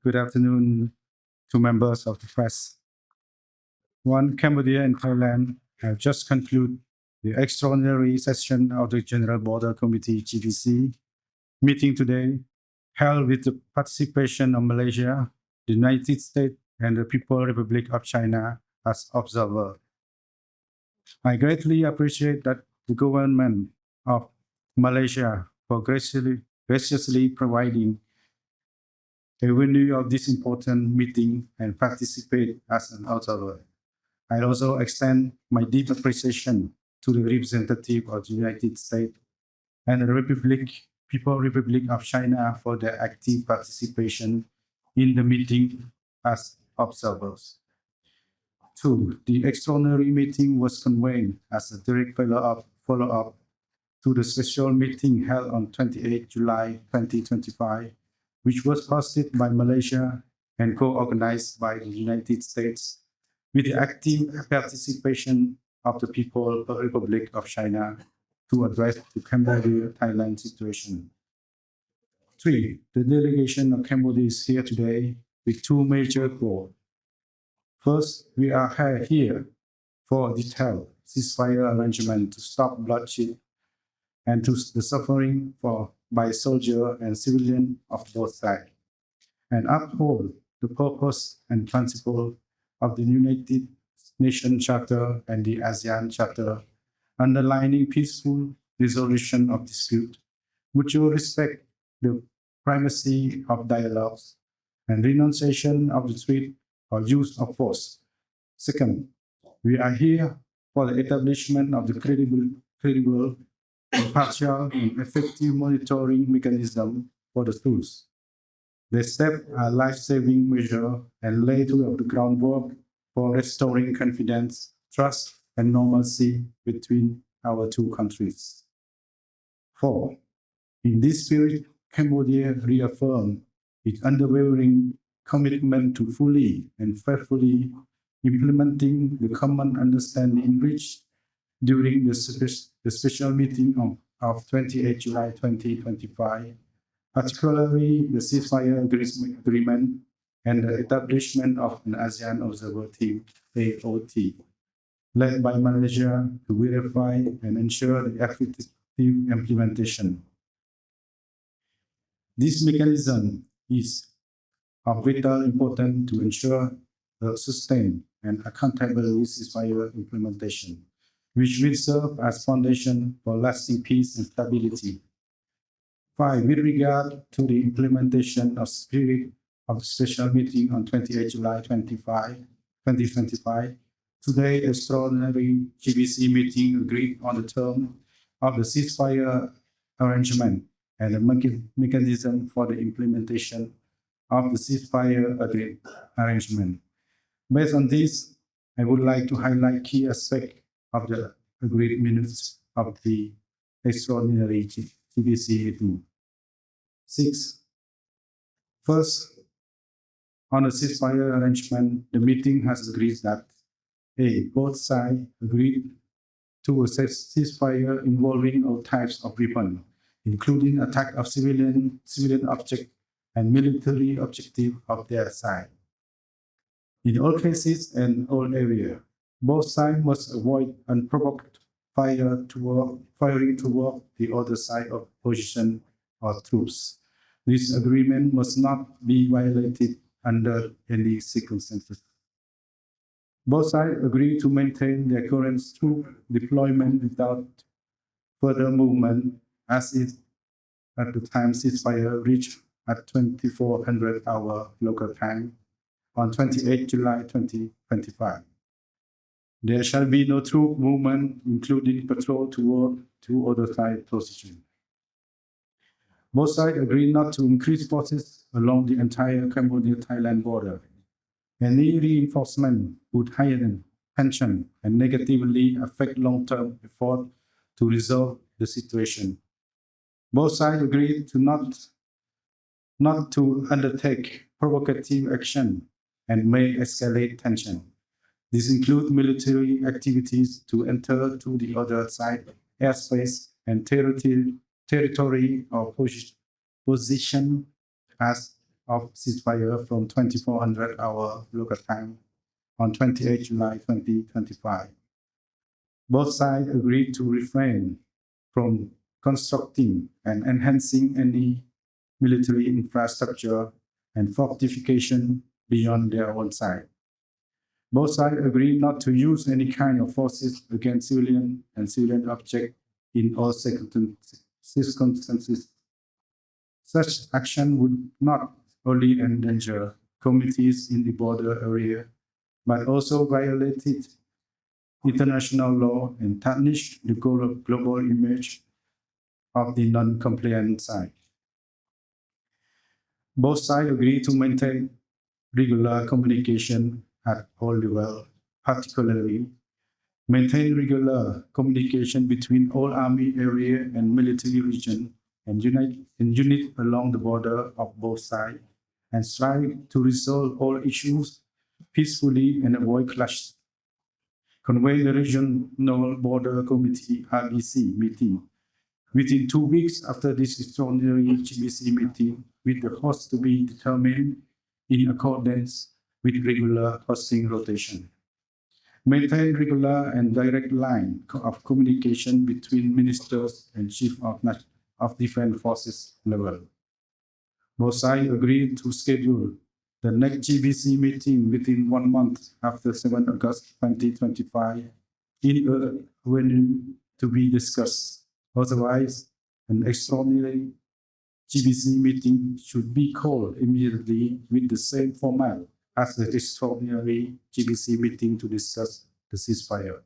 Good afternoon to members of the press. Cambodia and Thailand have just concluded the extraordinary session of the General Border Committee GBC meeting today, held with the participation of Malaysia, the United States, and the People's Republic of China as observers. I greatly appreciate that the government of Malaysia for graciously providing a venue of this important meeting and participate as an observer. I also extend my deep appreciation to the representative of the United States and the People's Republic of China for their active participation in the meeting as observers. 2. The extraordinary meeting was convened as a direct follow-up to the special meeting held on 28 July 2025, which was hosted by Malaysia and co-organized by the United States with the active participation of the People's Republic of China to address the Cambodia-Thailand situation. 3. The delegation of Cambodia is here today with two major goals. First, we are here for a detailed ceasefire arrangement to stop bloodshed and to the suffering by soldiers and civilians of both sides, and uphold the purpose and principle of the United Nations Charter and the ASEAN Charter, underlining peaceful resolution of dispute, mutual respect, the primacy of dialogues, and renunciation of the threat or use of force. Second, we are here for the establishment of the credible, impartial, and effective monitoring mechanism for the truth. The steps are life-saving measures and lay the groundwork for restoring confidence, trust, and normalcy between our two countries. 4. In this spirit, Cambodia reaffirmed its unwavering commitment to fully and faithfully implementing the common understanding reached during the special meeting of 28 July 2025, particularly the ceasefire agreement and the establishment of an ASEAN Observer Team, AOT, led by Malaysia to verify and ensure the effective implementation. This mechanism is of vital importance to ensure the sustained and accountable ceasefire implementation, which will serve as foundation for lasting peace and stability. 5. With regard to the implementation of spirit of the special meeting on 28 July 2025, today the extraordinary GBC meeting agreed on the term of the ceasefire arrangement and the mechanism for the implementation of the ceasefire arrangement. Based on this, I would like to highlight key aspects of the agreed minutes of the extraordinary GBC meeting. 6. First, on the ceasefire arrangement, the meeting has agreed that A. Both sides agreed to a ceasefire involving all types of weapons, including attack of civilian objects and military objectives of their side. In all cases and all areas, both sides must avoid unprovoked firing toward the other side of position or troops. This agreement must not be violated under any circumstances. Both sides agree to maintain their current troop deployment without further movement, as is at the time ceasefire reached at 2400 hour local time on 28 July 2025. There shall be no troop movement, including patrol toward two other side positions. Both sides agree not to increase forces along the entire Cambodia-Thailand border. Any reinforcement would heighten tension and negatively affect long-term effort to resolve the situation. Both sides agreed to not to undertake provocative action and may escalate tension. This includes military activities to enter to the other side airspace and territory or position as of ceasefire from 2400 hour local time on 28 July 2025. Both sides agreed to refrain from constructing and enhancing any military infrastructure and fortification beyond their own side. Both sides agreed not to use any kind of forces against civilian and civilian objects in all circumstances. Such action would not only endanger communities in the border area, but also violated international law and tarnish the global image of the non-compliant side. Both sides agree to maintain regular communication at all levels, particularly maintain regular communication between all army area and military region and unit along the border of both sides, and strive to resolve all issues peacefully and avoid clash. Convene the Regional Border Committee RBC meeting within 2 weeks after this extraordinary GBC meeting, with the host to be determined in accordance with regular hosting rotation. Maintain regular and direct line of communication between ministers and chief of defense forces level. Both sides agreed to schedule the next GBC meeting within 1 month after 7 August 2025 in a venue to be discussed. Otherwise, an extraordinary GBC meeting should be called immediately with the same format as the extraordinary GBC meeting to discuss the ceasefire.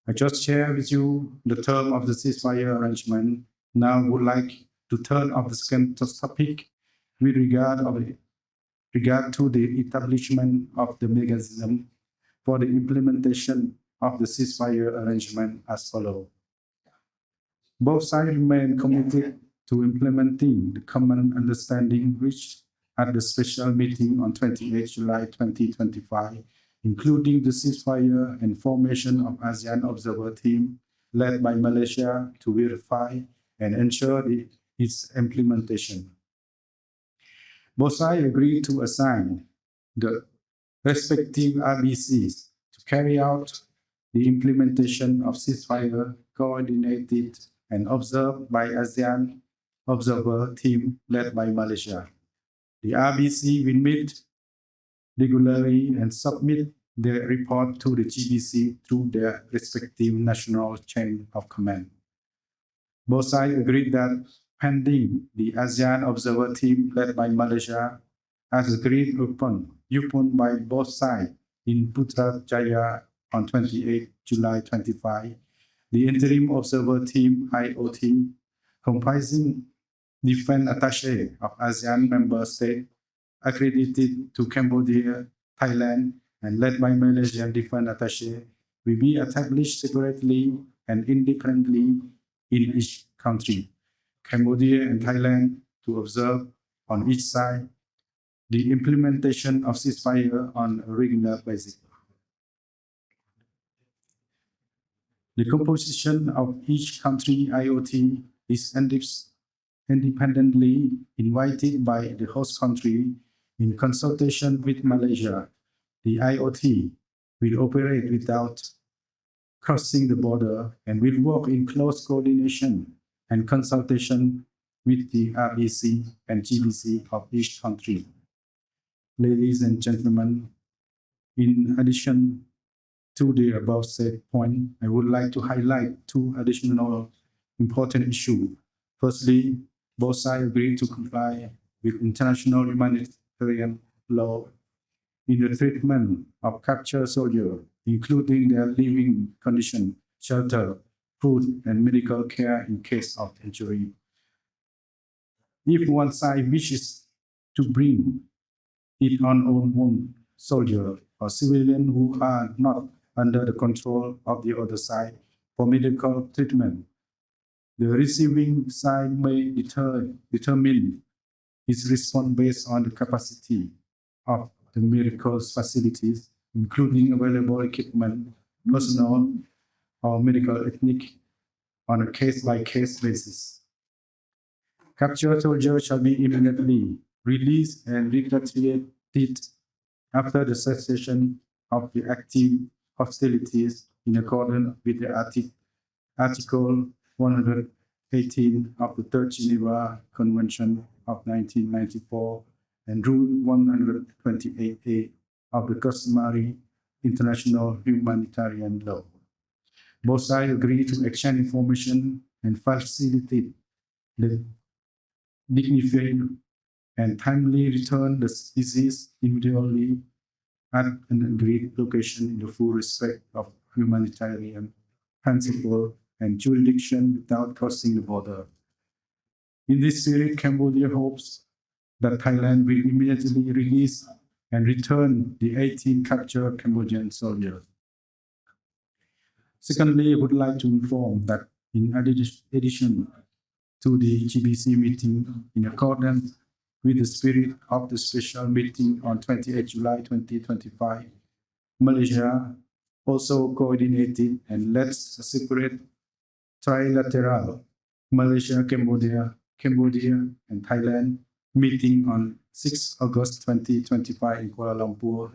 I just shared with you the term of the ceasefire arrangement. Now I would like to turn off the second topic with regard to the establishment of the mechanism for the implementation of the ceasefire arrangement as follows. Both sides remain committed to implementing the common understanding reached at the special meeting on 28 July 2025, including the ceasefire and formation of ASEAN Observer Team led by Malaysia to verify and ensure its implementation. Both sides agreed to assign the respective RBCs to carry out the implementation of ceasefire coordinated and observed by ASEAN Observer Team led by Malaysia. The RBC will meet regularly and submit their report to the GBC through their respective national chain of command. Both sides agreed that pending the ASEAN Observer Team led by Malaysia, as agreed upon by both sides in Putrajaya on 28 July 25, the Interim Observer Team IOT, comprising defense attaché of ASEAN member states, accredited to Cambodia, Thailand, and led by Malaysian defense attaché, will be established separately and independently in each country, Cambodia and Thailand, to observe on each side the implementation of ceasefire on a regular basis. The composition of each country IOT is independently invited by the host country in consultation with Malaysia. The IOT will operate without crossing the border and will work in close coordination and consultation with the RBC and GBC of each country. Ladies and gentlemen, in addition to the above said point, I would like to highlight 2 additional important issues. Firstly, both sides agreed to comply with international humanitarian law in the treatment of captured soldiers, including their living condition, shelter, food, and medical care in case of injury. If one side wishes to bring it on own soldier or civilian who are not under the control of the other side for medical treatment, the receiving side may determine its response based on the capacity of the medical facilities including available equipment, personnel, or medical ethnic on a case-by-case basis. Captured soldiers shall be immediately released and repatriated after the cessation of the active hostilities in accordance with the Article 118 of the Third Geneva Convention of 1994 and Rule 128A of the customary international humanitarian law. Both sides agree to exchange information and facilitate the dignified and timely return the deceased immediately at an agreed location in the full respect of humanitarian principle and jurisdiction without crossing the border. In this spirit, Cambodia hopes that Thailand will immediately release and return the 18 captured Cambodian soldiers. Secondly, I would like to inform that in addition to the GBC meeting, in accordance with the spirit of the special meeting on 28 July 2025, Malaysia also coordinated and led a separate trilateral Malaysia-Cambodia, and Thailand meeting on 6 August 2025 in Kuala Lumpur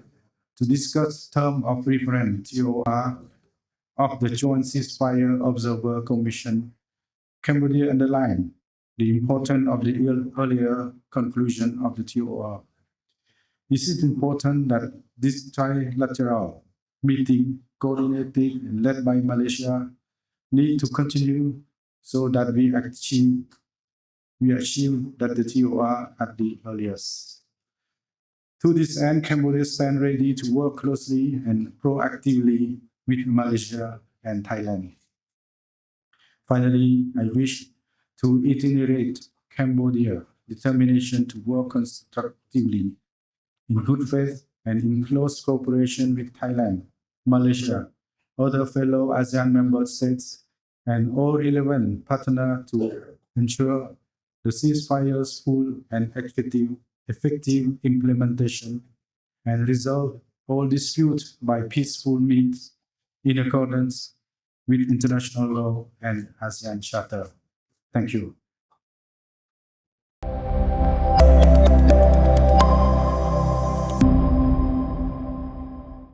to discuss terms of reference TOR of the Joint Ceasefire Observer Commission. Cambodia underlined the importance of the earlier conclusion of the TOR. It is important that this trilateral meeting, coordinated and led by Malaysia, need to continue so that we achieve that the TOR at the earliest. To this end, Cambodia stands ready to work closely and proactively with Malaysia and Thailand. Finally, I wish to reiterate Cambodia's determination to work constructively in good faith and in close cooperation with Thailand, Malaysia, other fellow ASEAN member states, and all relevant partners to ensure the ceasefire's full and effective implementation and resolve all disputes by peaceful means in accordance with international law and ASEAN Charter. Thank you.